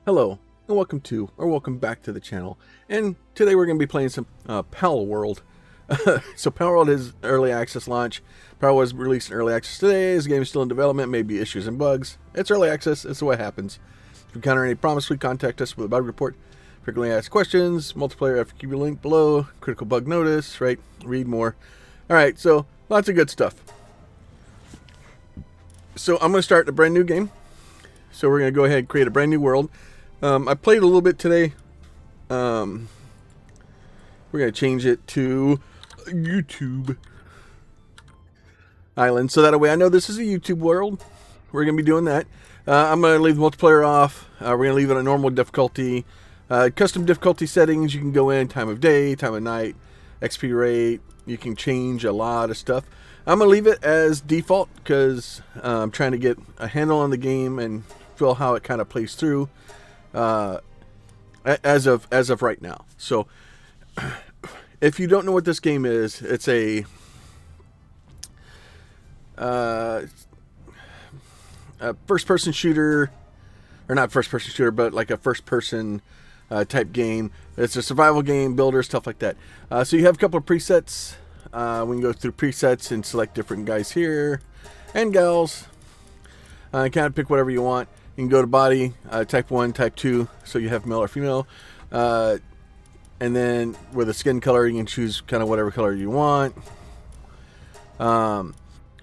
Hello, and welcome back to the channel. And today we're going to be playing some Palworld. So Palworld is early access launch. Palworld was released in early access today. This game is still in development, maybe issues and bugs. It's early access, it's what happens. If you encounter any problems, please contact us with a bug report. Frequently asked questions, multiplayer FAQ link below, critical bug notice, right? Read more. Alright, so lots of good stuff. So I'm going to start a brand new game. So we're going to go ahead and create a brand new world. I played a little bit today. We're going to change it to YouTube Island. So that way I know this is a YouTube world. We're going to be doing that. I'm going to leave the multiplayer off. We're going to leave it on normal difficulty. Custom difficulty settings, you can go in time of day, time of night, XP rate. You can change a lot of stuff. I'm going to leave it as default because I'm trying to get a handle on the game and feel how it kind of plays through. As of right now. So if you don't know what this game is, it's a first-person shooter, or not first-person shooter, but like a first-person type game. It's a survival game, builder, stuff like that. So you have a couple of presets. We can go through presets and select different guys here and gals. Kind of pick whatever you want. You can go to body, type 1, type 2, so you have male or female. And then with the skin color, you can choose kind of whatever color you want.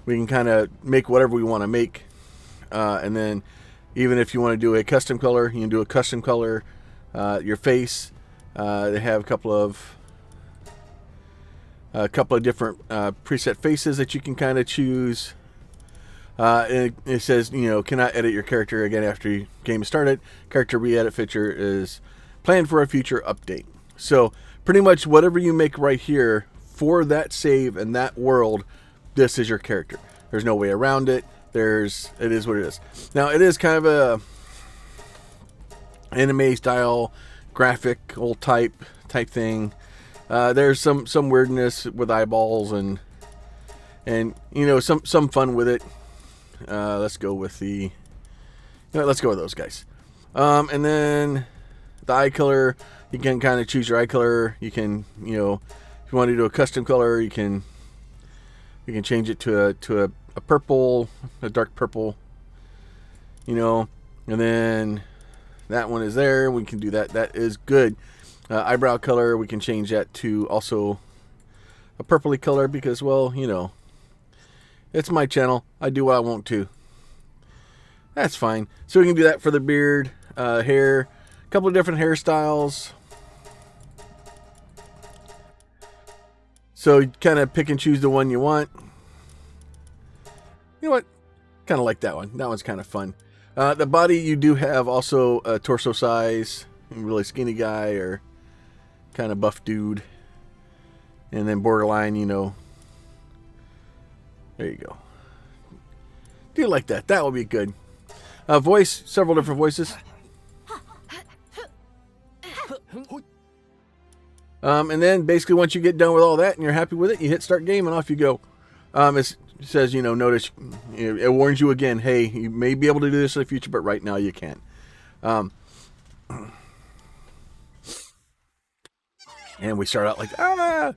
We can kind of make whatever we want to make. And then even if you want to do a custom color, you can do a custom color. Your face, they have a couple of different preset faces that you can kind of choose. And it says, you know, cannot edit your character again after your game is started. Character re-edit feature is planned for a future update. So pretty much whatever you make right here for that save and that world, this is your character. There's no way around it. It is what it is. Now it is kind of a anime style graphic old type thing. There's some weirdness with eyeballs and you know some fun with it. Let's go with those guys. And then the eye color, you can kind of choose your eye color. You can, you know, if you want to do a custom color, you can change it to a purple, a dark purple, you know, and then that one is there. We can do that. That is good. Eyebrow color, we can change that to also a purpley color because, well, you know, it's my channel. I do what I want to. That's fine. So we can do that for the beard, hair, a couple of different hairstyles. So you kind of pick and choose the one you want. You know what? Kind of like that one. That one's kind of fun. The body, you do have also a torso size, really skinny guy or kind of buff dude. And then borderline, you know. There you go. Do you like that? That will be good. Voice, several different voices. And then basically once you get done with all that and you're happy with it, you hit start game and off you go. It says, you know, notice, you know, it warns you again, hey, you may be able to do this in the future, but right now you can't. And we start out like, ah!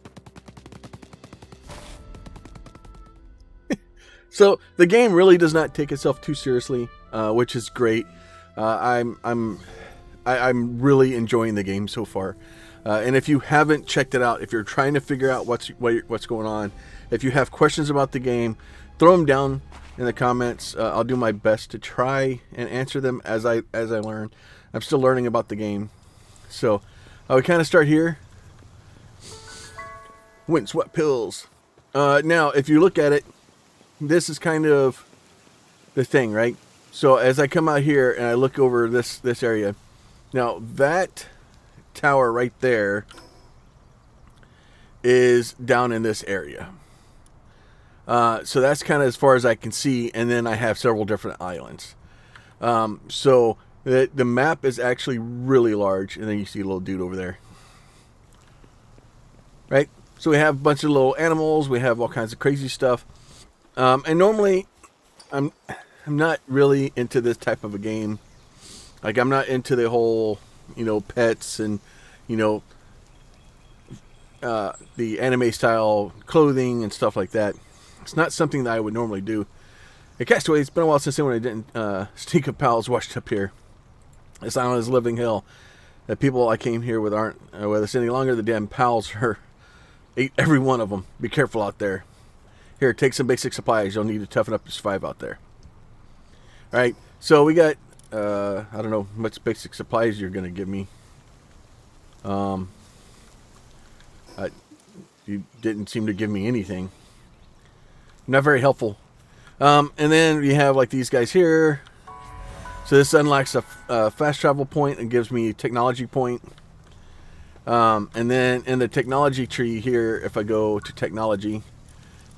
So the game really does not take itself too seriously, which is great. I'm really enjoying the game so far. And if you haven't checked it out, if you're trying to figure out what's going on, if you have questions about the game, throw them down in the comments. I'll do my best to try and answer them as I learn. I'm still learning about the game, so we kind of start here. Wind sweat pills. Now, if you look at it. This is kind of the thing, right? So as I come out here and I look over this area, now that tower right there is down in this area. So that's kind of as far as I can see, and then I have several different islands. So the map is actually really large, and then you see a little dude over there. Right? So we have a bunch of little animals, we have all kinds of crazy stuff. And normally, I'm not really into this type of a game. Like, I'm not into the whole, pets and, you know, the anime style clothing and stuff like that. It's not something that I would normally do. Hey, Castaway, it's been a while since I didn't sneak a pals washed up here. This island is living hell. The people I came here with aren't with us any longer. The damn pals ate every one of them. Be careful out there. Here, take some basic supplies. You'll need to toughen up to survive out there. All right, so we got, I don't know how much basic supplies you're going to give me. You didn't seem to give me anything. Not very helpful. And then we have like these guys here. So this unlocks a fast travel point and gives me a technology point. And then in the technology tree here, if I go to technology,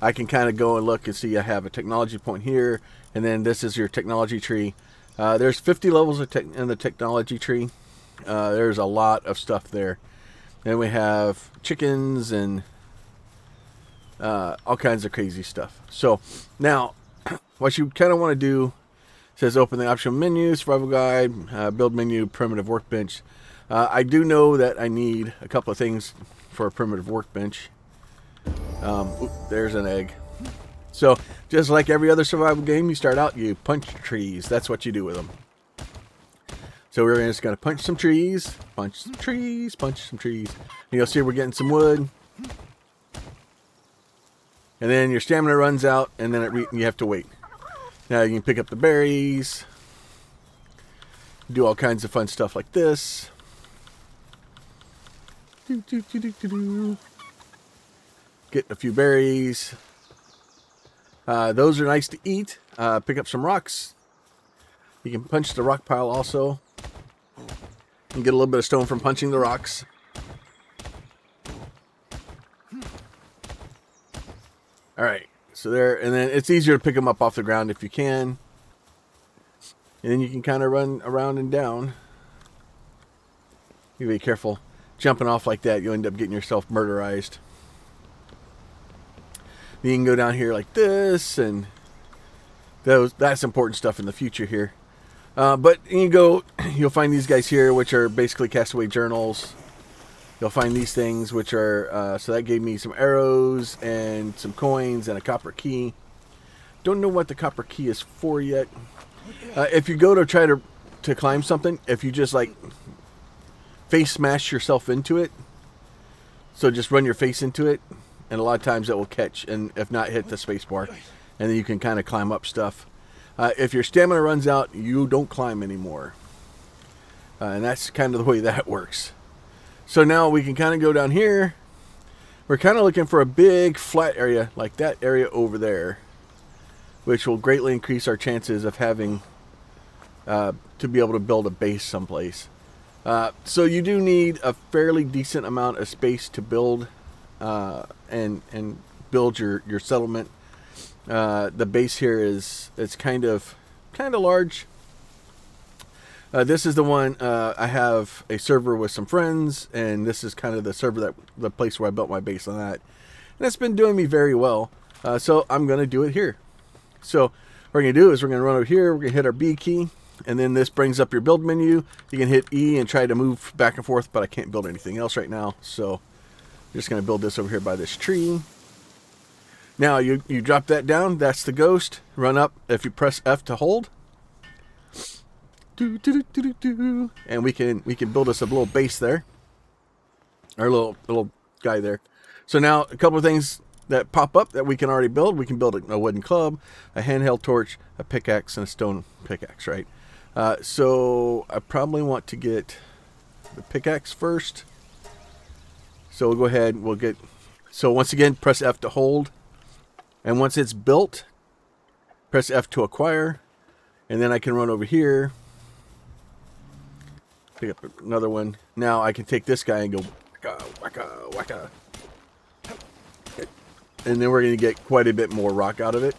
I can kind of go and look and see I have a technology point here. And then this is your technology tree. There's 50 levels in the technology tree. There's a lot of stuff there. Then we have chickens and all kinds of crazy stuff. So now what you kind of want to do, says open the optional menu, survival guide, build menu, primitive workbench. I do know that I need a couple of things for a primitive workbench. There's an egg. So just like every other survival game, you start out, you punch trees. That's what you do with them. So we're just going to punch some trees, punch some trees, punch some trees. And you'll see we're getting some wood. And then your stamina runs out, and then you have to wait. Now you can pick up the berries, do all kinds of fun stuff like this. Get a few berries. Those are nice to eat. Pick up some rocks. You can punch the rock pile also. You can get a little bit of stone from punching the rocks. Alright, so there, and then it's easier to pick them up off the ground if you can. And then you can kind of run around and down. You be careful. Jumping off like that, you'll end up getting yourself murderized. You can go down here like this, and that's important stuff in the future here. But you'll find these guys here, which are basically castaway journals. You'll find these things, which are, so that gave me some arrows and some coins and a copper key. Don't know what the copper key is for yet. If you go to try to climb something, if you just like face smash yourself into it, so just run your face into it, and a lot of times it will catch, and if not, hit the space bar, and then you can kind of climb up stuff. If your stamina runs out, you don't climb anymore. And that's kind of the way that works. So now we can kind of go down here. We're kind of looking for a big flat area like that area over there, which will greatly increase our chances of having to be able to build a base someplace. So you do need a fairly decent amount of space to build and build your settlement. The base here it's kind of large. This is the one, I have a server with some friends, and this is kind of the place where I built my base on that. And it's been doing me very well. So I'm going to do it here. So what we're going to do is we're going to run over here, we're going to hit our B key, and then this brings up your build menu. You can hit E and try to move back and forth, but I can't build anything else right now. So I'm just going to build this over here by this tree. Now you drop that down, that's the ghost. Run up if you press F to hold. And we can build us a little base there. Our little guy there. So now a couple of things that pop up that we can already build. We can build a wooden club, a handheld torch, a pickaxe, and a stone pickaxe, right? So I probably want to get the pickaxe first. So we'll go ahead, so once again, press F to hold. And once it's built, press F to acquire. And then I can run over here, pick up another one. Now I can take this guy and go wacka, wacka, wacka. And then we're going to get quite a bit more rock out of it.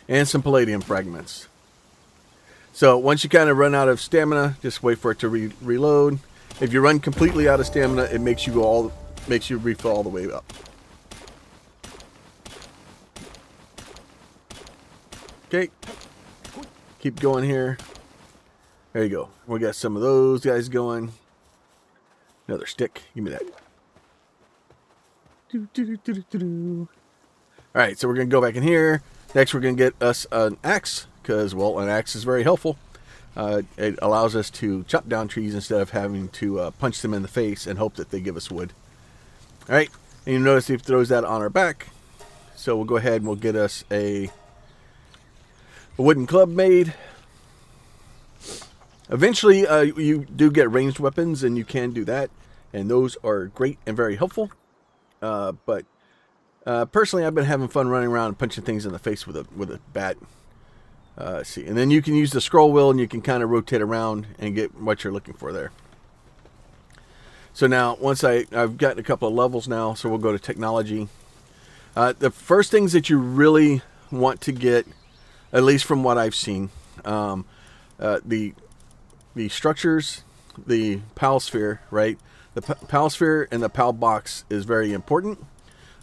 And some palladium fragments. So once you kind of run out of stamina, just wait for it to reload. If you run completely out of stamina, it makes you refill all the way up. Okay. keep going here. There you go. We got some of those guys going. Another stick. Give me that. Alright, so we're going to go back in here. Next, we're going to get us an axe, because, well, an axe is very helpful. It allows us to chop down trees instead of having to punch them in the face and hope that they give us wood. Alright, and you notice he throws that on our back. So we'll go ahead and we'll get us a wooden club made. Eventually, you do get ranged weapons, and you can do that. And those are great and very helpful. But personally, I've been having fun running around and punching things in the face with a bat. See, and then you can use the scroll wheel, and you can kind of rotate around and get what you're looking for there. So now, once I've gotten a couple of levels now, so we'll go to technology. The first things that you really want to get, at least from what I've seen, the structures, the pal sphere, right? The pal sphere and the pal box is very important.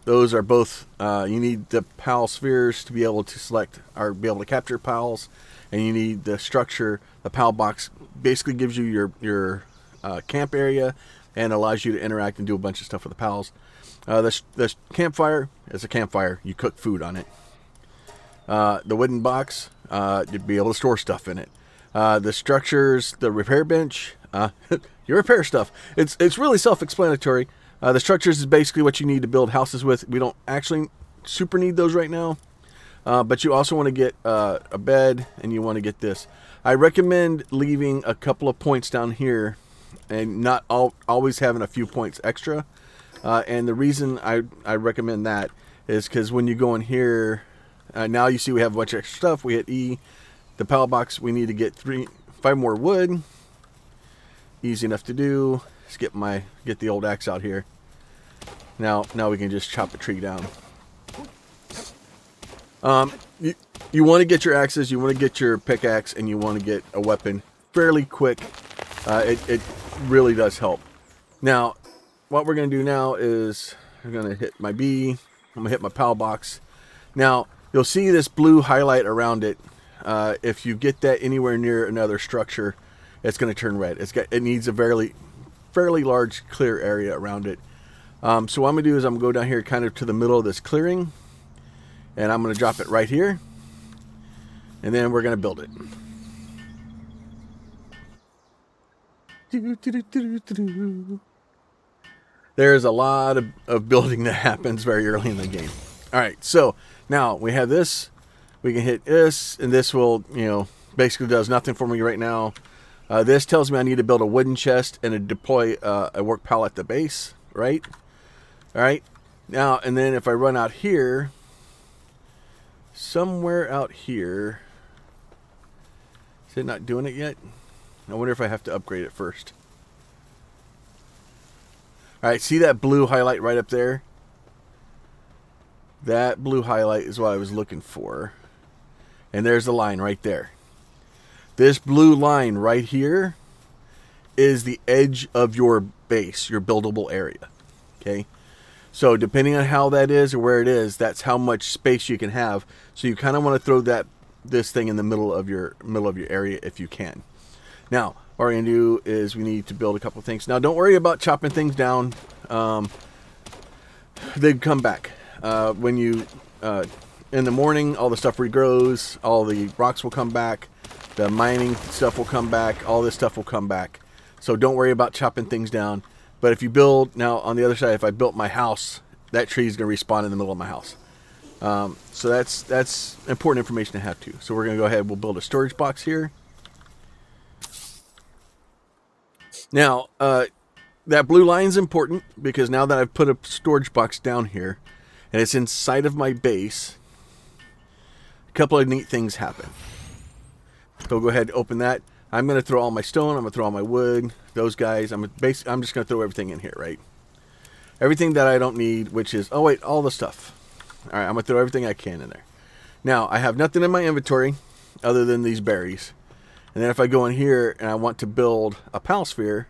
Those are both, you need the pal spheres to be able to select or be able to capture pals, and you need the structure. The pal box basically gives you your camp area and allows you to interact and do a bunch of stuff with the pals. The campfire is a campfire. You cook food on it. The wooden box, you'd be able to store stuff in it. The structures, the repair bench, you repair stuff. It's really self-explanatory. The structures is basically what you need to build houses with. We don't actually super need those right now. But you also want to get a bed, and you want to get this. I recommend leaving a couple of points down here and not always having a few points extra. And the reason I recommend that is because when you go in here, now you see we have a bunch of extra stuff. We hit E. The pallet box, we need to get 5 more wood. Easy enough to do. Let's get the old axe out here. Now we can just chop a tree down. You want to get your axes, you want to get your pickaxe, and you want to get a weapon fairly quick. It really does help. Now, what we're going to do now is I'm going to hit my B. I'm going to hit my pal box. Now, you'll see this blue highlight around it. If you get that anywhere near another structure, it's going to turn red. It needs a fairly large clear area around it. So what I'm going to do is I'm going to go down here kind of to the middle of this clearing, and I'm going to drop it right here, and then we're going to build it. There's a lot of building that happens very early in the game. Alright, so now we have this. We can hit this, and this will, basically does nothing for me right now. This tells me I need to build a wooden chest and deploy a work pallet at the base, right? Alright, now, and then if I run out here, somewhere out here, is it not doing it yet? I wonder if I have to upgrade it first. Alright, see that blue highlight right up there? That blue highlight is what I was looking for. And there's the line right there. This blue line right here is the edge of your base, your buildable area. Okay? So depending on how that is or where it is, that's how much space you can have. So you kind of want to throw this thing in the middle of your area if you can. Now, what we're going to do is we need to build a couple things. Now, don't worry about chopping things down. They come back. When you, in the morning, all the stuff regrows. All the rocks will come back. The mining stuff will come back. All this stuff will come back. So don't worry about chopping things down. But if you build, now on the other side, if I built my house, that tree is going to respawn in the middle of my house. So that's important information to have too. So we're going to go ahead. We'll build a storage box here. Now, that blue line is important because now that I've put a storage box down here and it's inside of my base, a couple of neat things happen. So we'll go ahead and open that. I'm going to throw all my stone. I'm going to throw all my wood. Those guys. I'm just going to throw everything in here, right? Everything that I don't need, which is, oh wait, all the stuff. All right, I'm going to throw everything I can in there. Now, I have nothing in my inventory other than these berries. And then if I go in here and I want to build a pal sphere,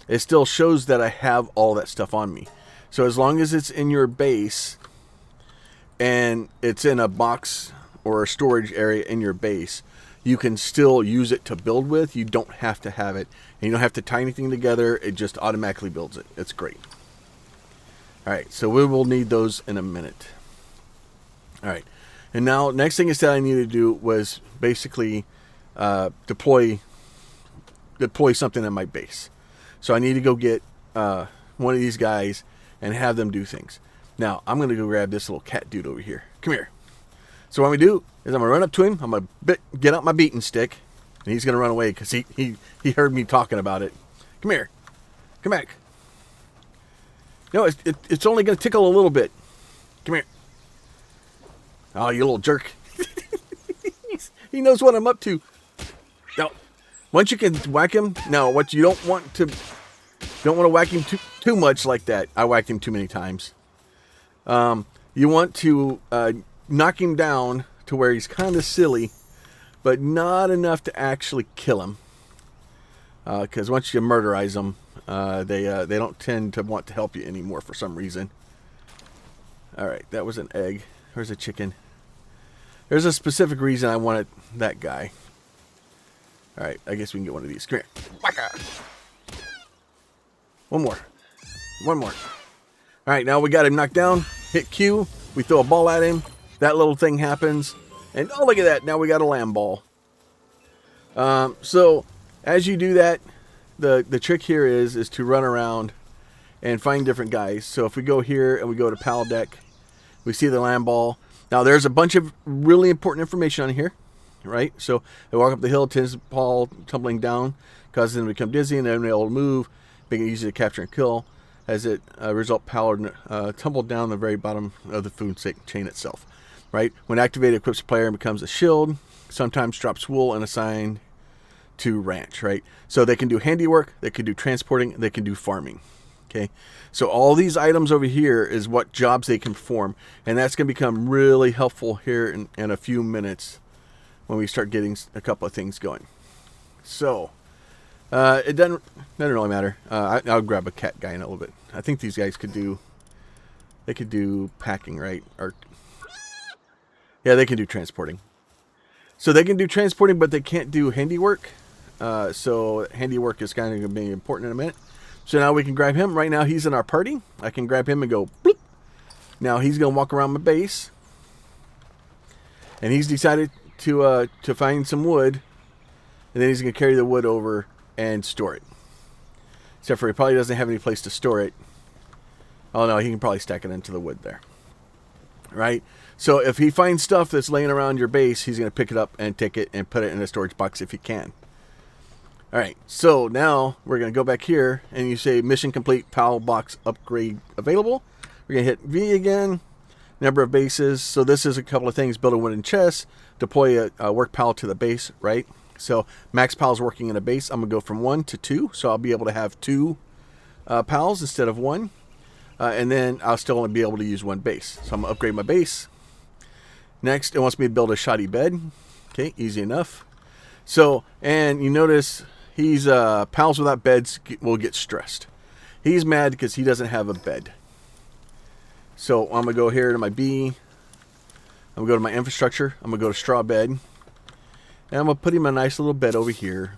it still shows that I have all that stuff on me. So as long as it's in your base and it's in a box or a storage area in your base, you can still use it to build with. You don't have to have it. And you don't have to tie anything together. It just automatically builds it. It's great. All right, so we will need those in a minute. All right, and now next thing is that I needed to do was basically deploy something at my base. So I need to go get one of these guys and have them do things. Now I'm going to go grab this little cat dude over here. Come here. So what I'm going to do is I'm going to run up to him. I'm going to get out my beating stick, and he's going to run away because he heard me talking about it. Come here. Come back. No, it's only going to tickle a little bit. Come here. Oh, you little jerk. He knows what I'm up to. Now, once you can whack him, now what you don't want to whack him too much like that. I whacked him too many times. You want to knock him down to where he's kind of silly, but not enough to actually kill him. Because once you murderize them, they don't tend to want to help you anymore for some reason. All right, that was an egg. Where's a chicken? There's a specific reason I wanted that guy. All right, I guess we can get one of these. Come here. Whacka. One more. One more. All right, now we got him knocked down. Hit Q. We throw a ball at him. That little thing happens. And oh, look at that. Now we got a lamb ball. So as you do that, the trick here is to run around and find different guys. So if we go here and we go to Pal Deck, we see the lamb ball. Now there's a bunch of really important information on here, right? So they walk up the hill, tends to fall tumbling down, causes them to become dizzy and unable to move, being easy to capture and kill. As it result, Palworld tumbled down the very bottom of the food chain itself, right? When activated, equips the player and becomes a shield. Sometimes drops wool and assigned to ranch, right? So they can do handiwork, they can do transporting, they can do farming. Okay, so all these items over here is what jobs they can perform, and that's going to become really helpful here in a few minutes when we start getting a couple of things going. So it doesn't really matter. I'll grab a cat guy in a little bit. I think these guys could do packing, right? Or yeah, they can do transporting. So they can do transporting, but they can't do handiwork. So handiwork is kind of going to be important in a minute. So now we can grab him. Right now he's in our party. I can grab him and go bloop. Now he's going to walk around my base. And he's decided to find some wood. And then he's going to carry the wood over and store it. Except for he probably doesn't have any place to store it. Oh no, he can probably stack it into the wood there. Right? So if he finds stuff that's laying around your base, he's going to pick it up and take it and put it in a storage box if he can. Alright, so now we're going to go back here and you say mission complete, PAL box upgrade available. We're going to hit V again, number of bases. So this is a couple of things: build a wooden chest, deploy a work PAL to the base, right? So max PALs working in a base, I'm going to go from 1 to 2. So I'll be able to have 2 PALs instead of 1. And then I'll still only be able to use 1 base. So I'm going to upgrade my base. Next, it wants me to build a shoddy bed. Okay, easy enough. So, and you notice he's pals without beds will get stressed. He's mad because he doesn't have a bed. So I'm gonna go here to my B. I'm gonna go to my infrastructure. I'm gonna go to straw bed, and I'm gonna put him a nice little bed over here.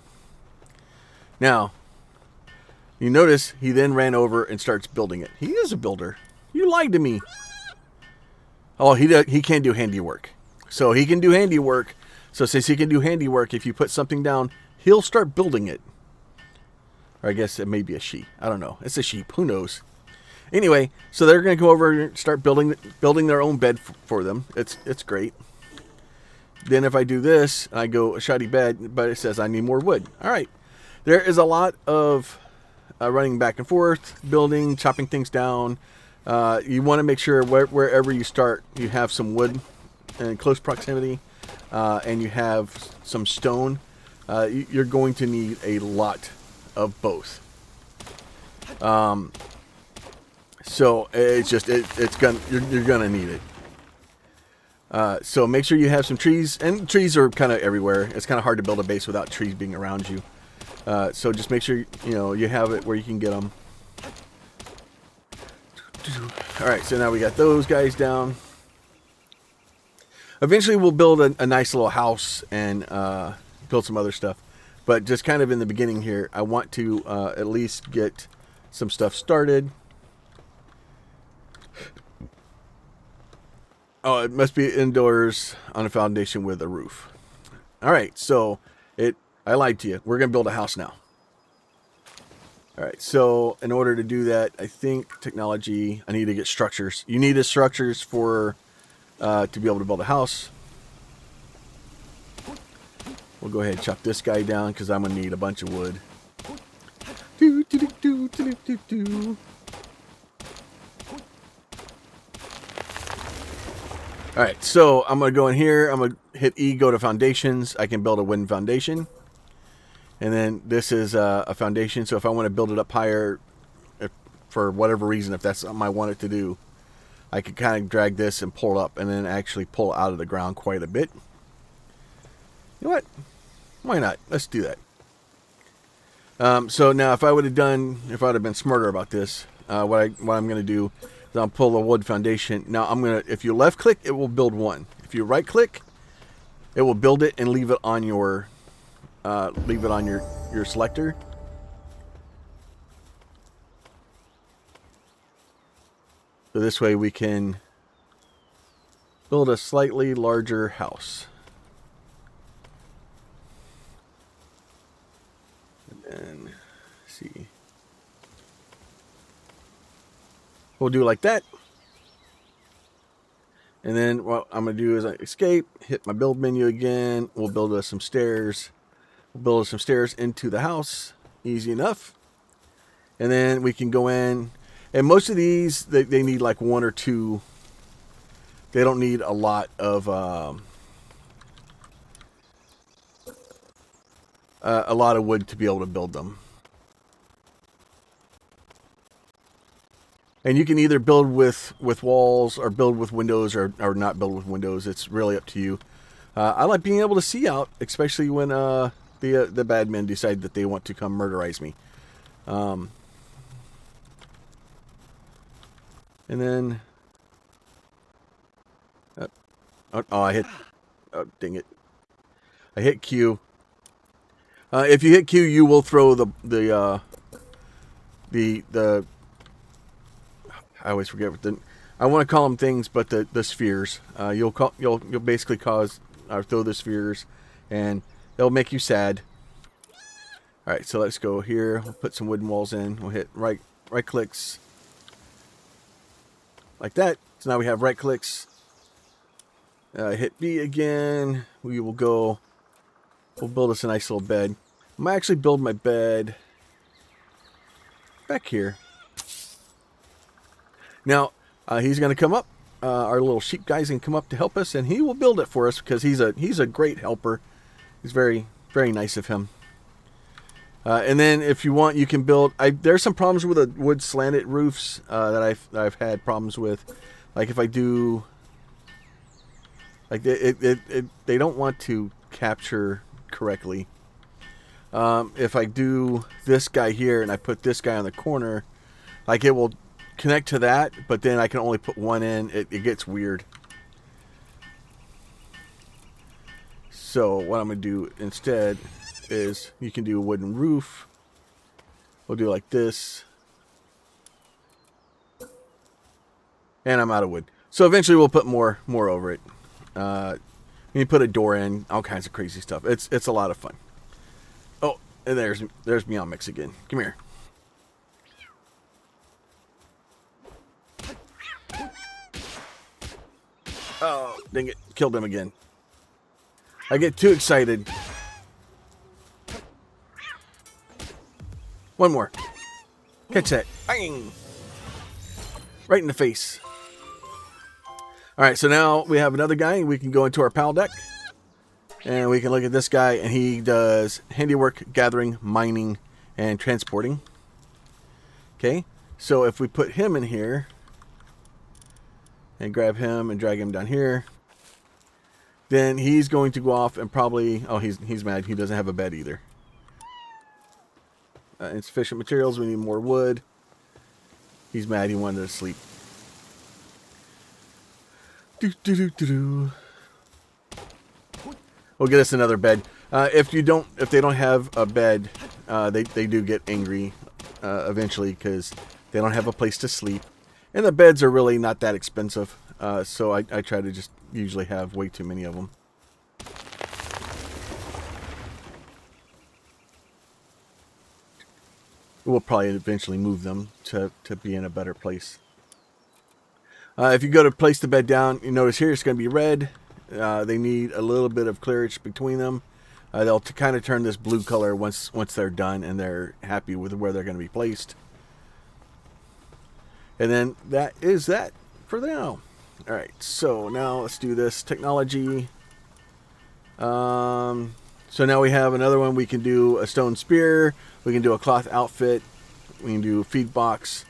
Now, you notice he then ran over and starts building it. He is a builder. You lied to me. Oh, he can't do handiwork. So he can do handiwork. So since he can do handiwork, if you put something down, he'll start building it. Or I guess it may be a sheep. I don't know. It's a sheep. Who knows? Anyway, so they're going to go over and start building their own bed for them. It's great. Then if I do this, I go a shoddy bed, but it says I need more wood. All right. There is a lot of running back and forth, building, chopping things down. You want to make sure wherever you start, you have some wood in close proximity, and you have some stone. You're going to need a lot of both. So it's just you're gonna need it. So make sure you have some trees, and trees are kind of everywhere. It's kind of hard to build a base without trees being around you. So just make sure you have it where you can get them. All right, so now we got those guys down. Eventually we'll build a nice little house and build some other stuff. But just kind of in the beginning here, I want to at least get some stuff started. Oh, it must be indoors on a foundation with a roof. All right, so I lied to you. We're going to build a house now. All right, so in order to do that, I think technology, I need to get structures. You need the structures for to be able to build a house. We'll go ahead and chop this guy down because I'm going to need a bunch of wood. All right, so I'm going to go in here. I'm going to hit E, go to foundations. I can build a wooden foundation. And then this is a foundation. So if I want to build it up higher, for whatever reason, if that's something I want it to do, I could kind of drag this and pull it up and then actually pull it out of the ground quite a bit. You know what? Why not? Let's do that. So now if I would have been smarter about this, what I'm going to do is I'll pull the wood foundation. Now if you left click, it will build one. If you right click, it will build it and leave it on your selector. So this way we can build a slightly larger house. And then, let's see. We'll do like that. And then what I'm going to do is I escape, hit my build menu again. We'll build us some stairs. We'll build some stairs into the house. Easy enough. And then we can go in. And most of these, they need like one or two. They don't need a lot of wood to be able to build them. And you can either build with walls or build with windows or not build with windows. It's really up to you. I like being able to see out, especially when the bad men decide that they want to come murderize me. And then, I hit, dang it. I hit Q. If you hit Q, you will throw the I always forget what I want to call them things, but the spheres. You'll basically throw the spheres, and they'll make you sad. All right, so let's go here. We'll put some wooden walls in. We'll hit right clicks. Like that. So now we have right clicks. Hit B again. We'll build us a nice little bed. I'm going to actually build my bed back here. Now, he's going to come up. Our little sheep guy's going to come up to help us, and he will build it for us because he's a great helper. He's very, very nice of him. And then if you want, you can build. There's some problems with the wood slanted roofs that I've had problems with. Like if I do, like they don't want to capture correctly. If I do this guy here and I put this guy on the corner, like it will connect to that, but then I can only put one in. It gets weird. So what I'm going to do instead is you can do a wooden roof. We'll do like this. And I'm out of wood. So eventually we'll put more over it. You put a door in, all kinds of crazy stuff. It's a lot of fun. Oh, and there's Meow Mix again. Come here. Oh, dang it. Killed him again. I get too excited. One more. Catch that. Bang! Right in the face. Alright, so now we have another guy. We can go into our PAL deck. And we can look at this guy. And he does handiwork, gathering, mining, and transporting. Okay. So if we put him in here. And grab him and drag him down here. Then he's going to go off and probably... Oh, he's mad. He doesn't have a bed either. Insufficient materials. We need more wood. He's mad. He wanted to sleep. we'll get us another bed. If they don't have a bed, they do get angry eventually because they don't have a place to sleep. And the beds are really not that expensive, so I try to just usually have way too many of them. We'll probably eventually move them to be in a better place. If you go to place the bed down, you notice here it's going to be red. They need a little bit of clearage between them. They'll kind of turn this blue color once they're done and they're happy with where they're going to be placed. And then that is that for now. All right, so now let's do this technology. So now we have another one. We can do a stone spear. We can do a cloth outfit. We can do feed box.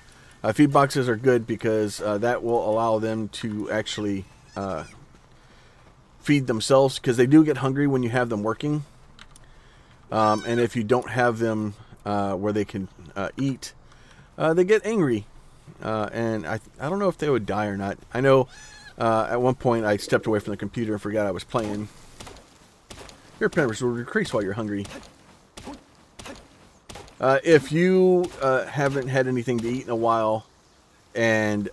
Feed boxes are good because that will allow them to actually feed themselves, because they do get hungry when you have them working. And if you don't have them where they can eat, they get angry. And I don't know if they would die or not. I know at one point I stepped away from the computer and forgot I was playing. Your peppers will decrease while you're hungry. If you haven't had anything to eat in a while and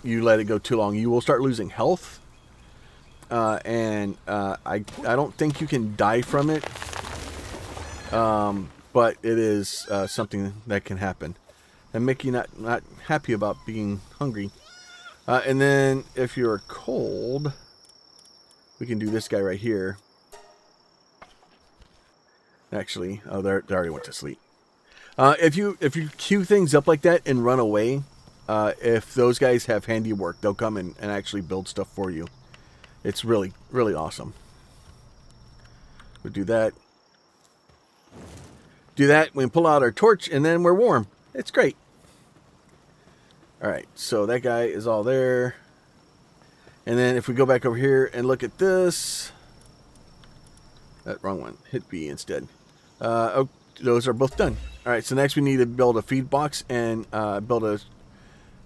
you let it go too long, you will start losing health. And I don't think you can die from it. But it is something that can happen and make you not happy about being hungry. And then if you're cold, we can do this guy right here. Actually, oh, they already went to sleep. If you queue things up like that and run away, if those guys have handiwork, they'll come and actually build stuff for you. It's really, really awesome. We'll do that. Do that. We can pull out our torch, and then we're warm. It's great. All right, so that guy is all there. And then if we go back over here and look at this. Wrong one. Hit B instead. Oh, those are both done. All right, so next we need to build a feed box and build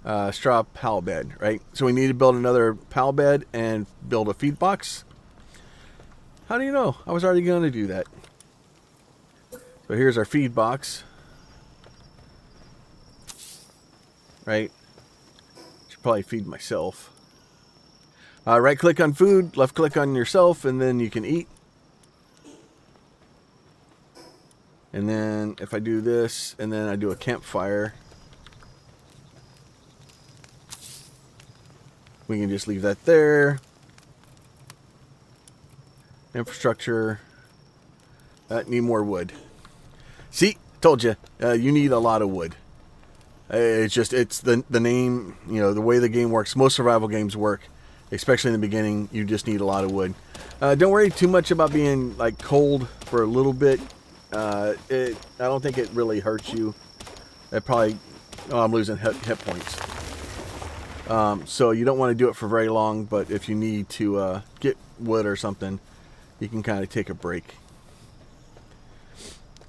a straw pal bed, right? So we need to build another pal bed and build a feed box. How do you know? I was already going to do that. So here's our feed box. Right? Should probably feed myself. Right click on food, left click on yourself, and then you can eat. And then if I do this, and then I do a campfire, we can just leave that there. Infrastructure. Need more wood. See, told you, you need a lot of wood. It's the name, the way the game works. Most survival games work, especially in the beginning. You just need a lot of wood. Don't worry too much about being like cold for a little bit. I don't think it really hurts you. It probably, I'm losing hit points. So you don't want to do it for very long, but if you need to get wood or something, you can kind of take a break.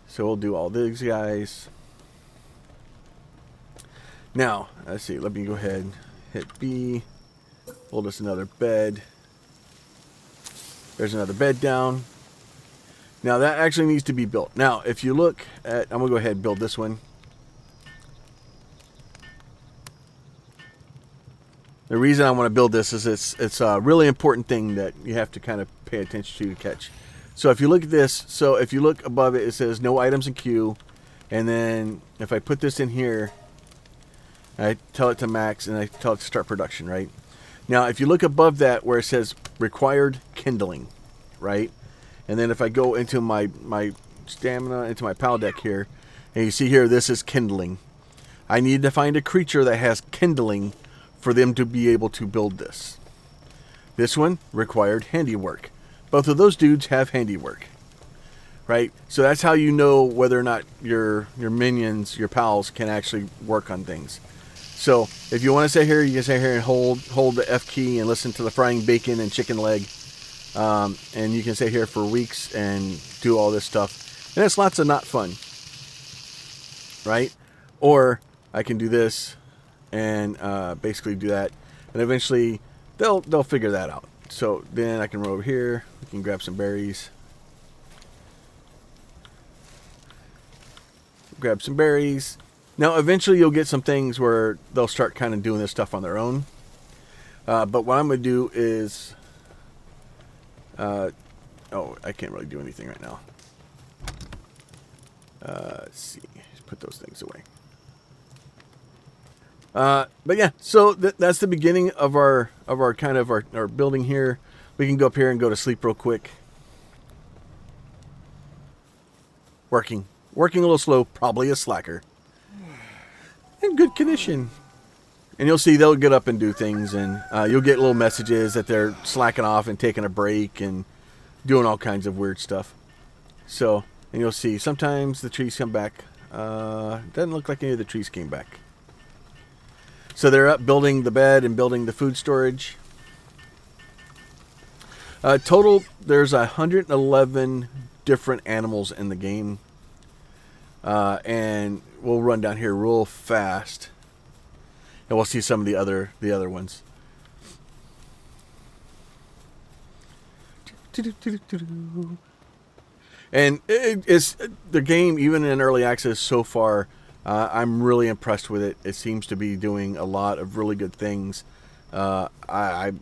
So we'll do all these guys. Now, let's see, let me go ahead, hit B, build us another bed. There's another bed down. Now that actually needs to be built. Now, if you look at, I'm going to go ahead and build this one. The reason I want to build this is it's a really important thing that you have to kind of pay attention to catch. So if you look at this, so if you look above it, it says no items in queue. And then if I put this in here, I tell it to max and I tell it to start production, right? Now, if you look above that where it says required kindling, right? And then if I go into my stamina, into my pal deck here, and you see here, this is kindling. I need to find a creature that has kindling for them to be able to build this. This one required handiwork. Both of those dudes have handiwork, right? So that's how you know whether or not your minions, your pals, can actually work on things. So if you want to sit here, you can sit here and hold the F key and listen to the frying bacon and chicken leg. And you can sit here for weeks and do all this stuff. And it's lots of not fun, right? Or I can do this and basically do that. And eventually they'll figure that out. So then I can run over here. We can grab some berries. Grab some berries. Now, eventually you'll get some things where they'll start kind of doing this stuff on their own. But what I'm going to do is... oh, I can't really do anything right now. Let's see. Just put those things away. But yeah, so that's the beginning of our kind of our building here. We can go up here and go to sleep real quick. Working a little slow, probably a slacker. In good condition. And you'll see they'll get up and do things, and you'll get little messages that they're slacking off and taking a break and doing all kinds of weird stuff. So, and you'll see sometimes the trees come back. Doesn't look like any of the trees came back. So they're up building the bed and building the food storage. Total, there's 111 different animals in the game. And we'll run down here real fast. And we'll see some of the other ones. And it's the game, even in early access so far, I'm really impressed with it. It seems to be doing a lot of really good things. I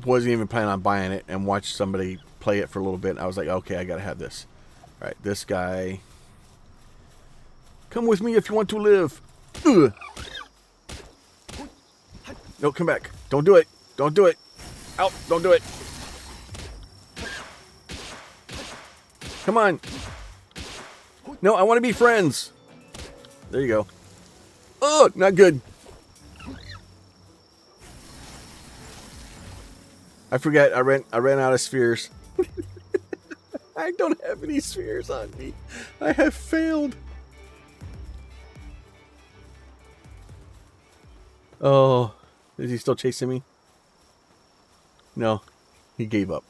wasn't even planning on buying it, and watched somebody play it for a little bit. I was like, okay, I gotta have this. All right, this guy. Come with me if you want to live. Ugh. No, come back. Don't do it. Don't do it. Out. Don't do it. Come on. No, I want to be friends. There you go. Oh, not good. I forgot. I ran out of spheres. I don't have any spheres on me. I have failed. Oh, is he still chasing me? No, he gave up.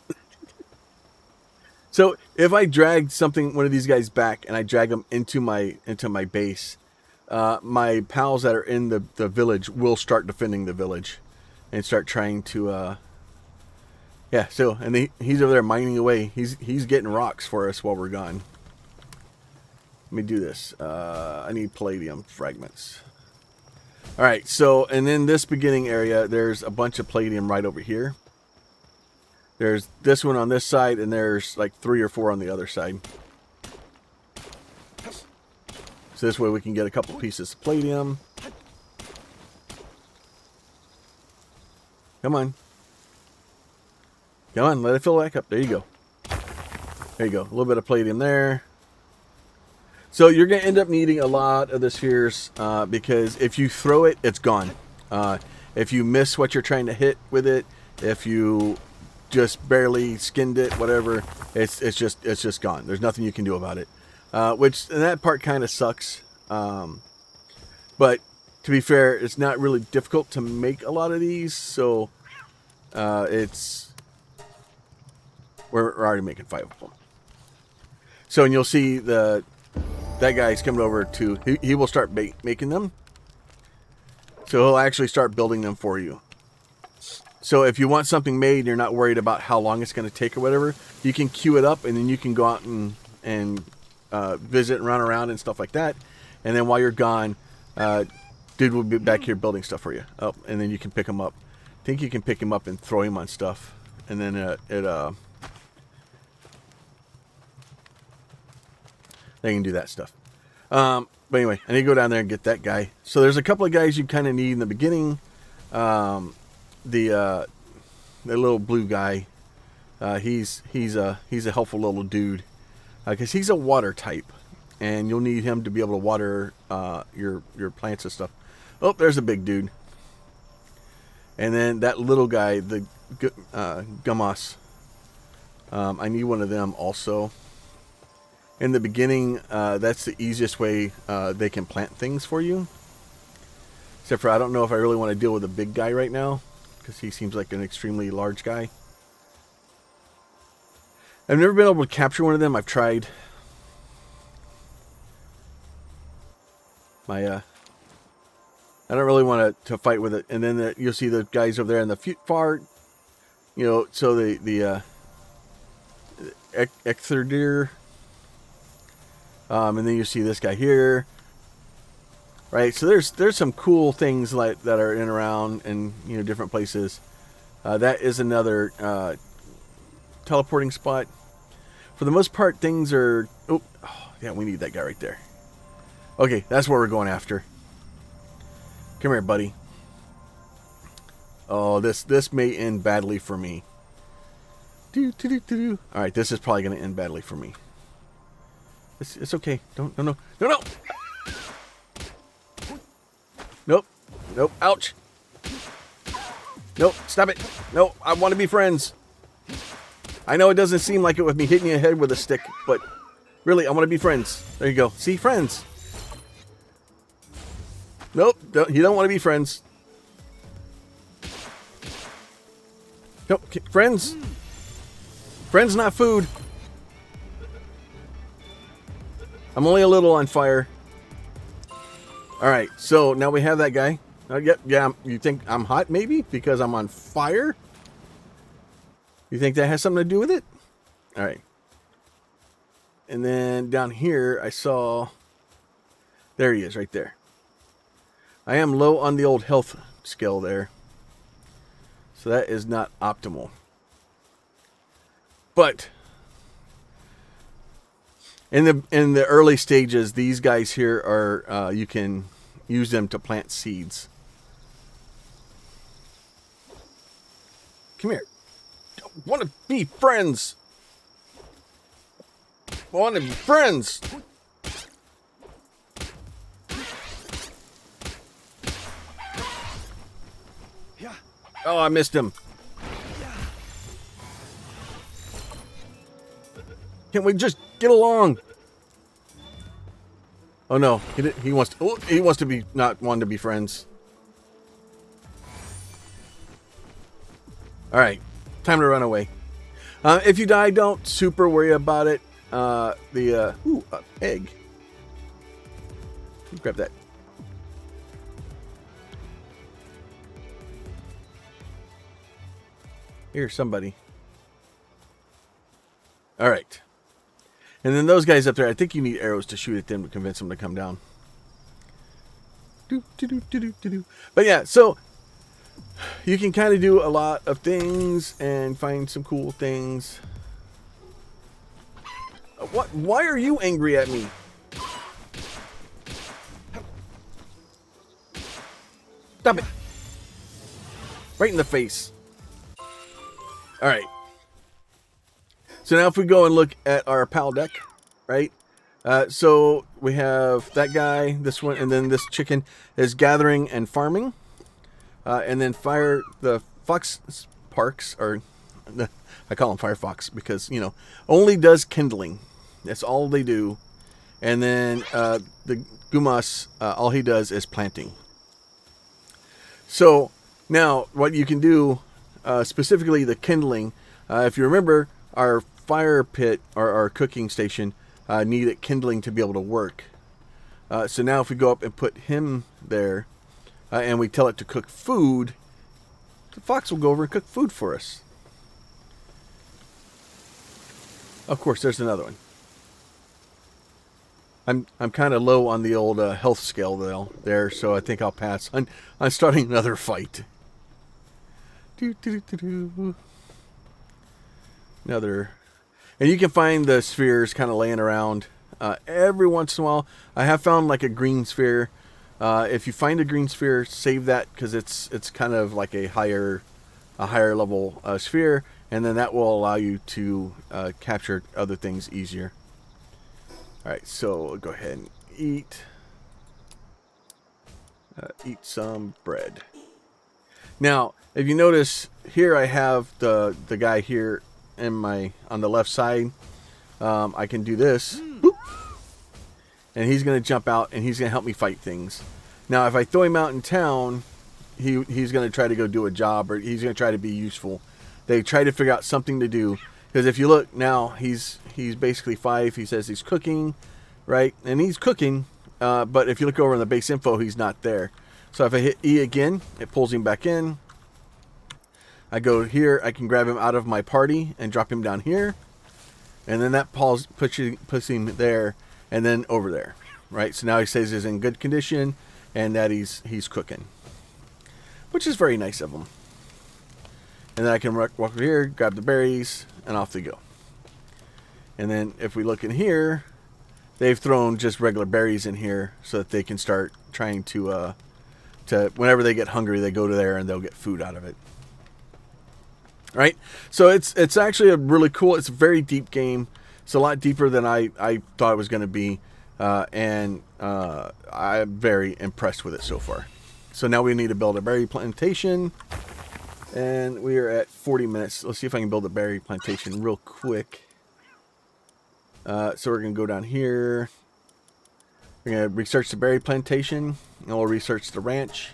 So if I drag one of these guys back and I drag them into my base, my pals that are in the village will start defending the village and start trying to. Yeah. So and he's over there mining away. He's getting rocks for us while we're gone. Let me do this. I need palladium fragments. All right, so, and in this beginning area, there's a bunch of palladium right over here. There's this one on this side, and there's like 3 or 4 on the other side. So this way we can get a couple pieces of palladium. Come on. Come on, let it fill back up. There you go. There you go. A little bit of palladium there. So you're going to end up needing a lot of the spheres because if you throw it, it's gone. If you miss what you're trying to hit with it, if you just barely skinned it, whatever, it's just gone. There's nothing you can do about it. And that part kind of sucks. But to be fair, it's not really difficult to make a lot of these. So we're already making 5 of them. So and you'll see that guy's coming over to, he will start making them. So he'll actually start building them for you. So if you want something made and you're not worried about how long it's going to take or whatever, you can queue it up and then you can go out and visit and run around and stuff like that. And then while you're gone, dude will be back here building stuff for you. Oh, and then you can pick him up. I think you can pick him up and throw him on stuff. And then they can do that stuff. But anyway, I need to go down there and get that guy. So there's a couple of guys you kind of need in the beginning. The little blue guy, he's a helpful little dude because he's a water type, and you'll need him to be able to water your plants and stuff. Oh, there's a big dude. And then that little guy, the Gummas. I need one of them also. In the beginning, that's the easiest way they can plant things for you. Except for I don't know if I really want to deal with a big guy right now, because he seems like an extremely large guy. I've never been able to capture one of them. I've tried. I don't really want to fight with it. And then you'll see the guys over there in the far You know, so the Ectherdeer, and then you see this guy here, right? So there's some cool things like that are in around and different places. That is another teleporting spot. For the most part, things are. Oh, yeah, we need that guy right there. Okay, that's what we're going after. Come here, buddy. Oh, this may end badly for me. All right, this is probably going to end badly for me. It's okay. No. Nope. Ouch. Nope. Stop it. No, I want to be friends. I know it doesn't seem like it with me hitting you in the head with a stick, but really, I want to be friends. There you go. See, friends. Nope. You don't want to be friends. Nope. Friends. Friends, not food. I'm only a little on fire. Alright, so now we have that guy. Yeah, you think I'm hot maybe? Because I'm on fire? You think that has something to do with it? Alright. And then down here, I saw... There he is, right there. I am low on the old health scale there. So that is not optimal. But... In the early stages, these guys here are you can use them to plant seeds. Come here. I want to be friends. I want to be friends. Oh, I missed him. Can't we just get along? Oh no, he wants to be not want to be friends. All right, time to run away. If you die, don't super worry about it. Egg. Grab that. Here, somebody. All right. And then those guys up there, I think you need arrows to shoot at them to convince them to come down. But yeah, so you can kind of do a lot of things and find some cool things. What? Why are you angry at me? Stop it. Right in the face. All right. So now if we go and look at our PAL deck, right? So we have that guy, this one, and then this chicken is gathering and farming. And then the fox parks, or I call them firefox because, only does kindling. That's all they do. And then the Gumas, all he does is planting. So now what you can do, specifically the kindling, if you remember, our fire pit or our cooking station needed kindling to be able to work. So now if we go up and put him there and we tell it to cook food, the fox will go over and cook food for us. Of course, there's another one. I'm kind of low on the old health scale there, so I think I'll pass. I'm starting another fight. Another. And you can find the spheres kind of laying around every once in a while. I have found like a green sphere. If you find a green sphere, save that because it's kind of like a higher level sphere, and then that will allow you to capture other things easier. All right, so go ahead and eat some bread. Now, if you notice here, I have the guy here on the left side. I can do this, boop, and he's going to jump out and he's going to help me fight things. Now, if I throw him out in town, he's going to try to go do a job, or he's going to try to be useful. They try to figure out something to do, because if you look now, he's basically 5. He says he's cooking, right? And he's cooking, but if you look over in the base info, he's not there. So if I hit E again, it pulls him back in. I go here, I can grab him out of my party and drop him down here. And then that puts him there and then over there. Right? So now he says he's in good condition and that he's cooking. Which is very nice of him. And then I can walk over here, grab the berries, and off they go. And then if we look in here, they've thrown just regular berries in here so that they can start trying to whenever they get hungry, they go to there and they'll get food out of it. Right? So it's actually a really cool, it's a very deep game. It's a lot deeper than I thought it was going to be. And I'm very impressed with it so far. So now we need to build a berry plantation. And we are at 40 minutes. Let's see if I can build a berry plantation real quick. So we're going to go down here. We're going to research the berry plantation. And we'll research the ranch.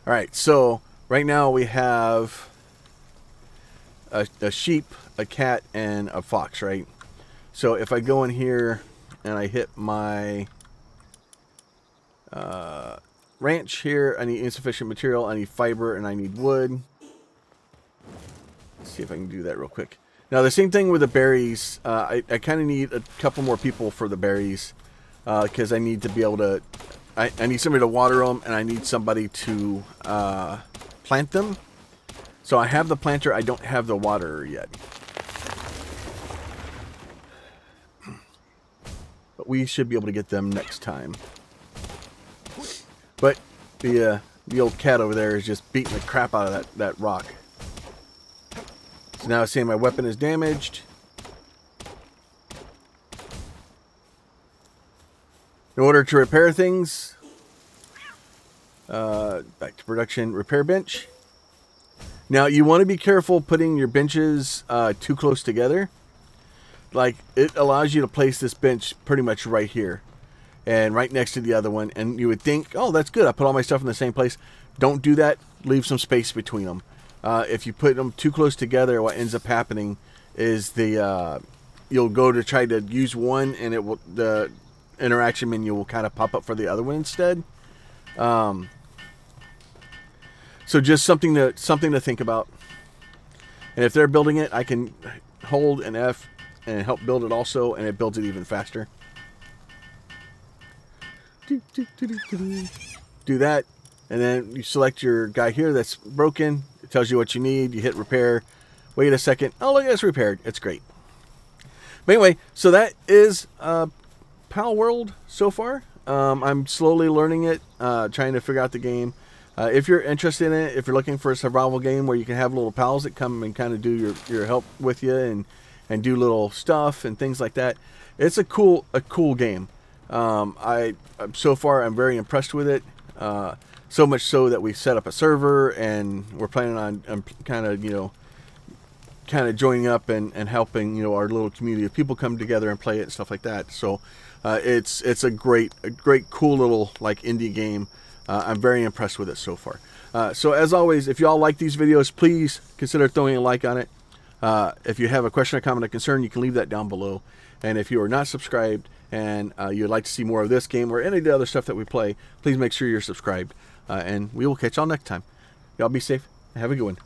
Alright, so right now we have a sheep, a cat, and a fox, right? So if I go in here and I hit my ranch here, I need insufficient material, I need fiber, and I need wood. Let's see if I can do that real quick. Now the same thing with the berries. I kind of need a couple more people for the berries because I need to be able to. I need somebody to water them, and I need somebody to plant them. So I have the planter, I don't have the waterer yet. But we should be able to get them next time. But the old cat over there is just beating the crap out of that rock. So now it's saying my weapon is damaged. In order to repair things, back to production, repair bench. Now you want to be careful putting your benches too close together. Like, it allows you to place this bench pretty much right here and right next to the other one, and you would think, oh, that's good, I put all my stuff in the same place. Don't do that. Leave some space between them. If you put them too close together, what ends up happening is you'll go to try to use one, and the interaction menu will kind of pop up for the other one instead. So just something to think about. And if they're building it, I can hold an F and help build it also, and it builds it even faster. Do that, and then you select your guy here that's broken. It tells you what you need. You hit repair. Wait a second. Oh, look, it's repaired. It's great. But anyway, so that is Palworld so far. I'm slowly learning it, trying to figure out the game. If you're interested in it, if you're looking for a survival game where you can have little pals that come and kind of do your help with you and do little stuff and things like that, it's a cool game. So far I'm very impressed with it. So much so that we set up a server and we're planning on kind of joining up and helping our little community of people come together and play it and stuff like that. So it's a great cool little like indie game. I'm very impressed with it so far. So as always, if you all like these videos, please consider throwing a like on it. If you have a question or comment or concern, you can leave that down below. And if you are not subscribed and you'd like to see more of this game or any of the other stuff that we play, please make sure you're subscribed. And we will catch y'all next time. Y'all be safe and have a good one.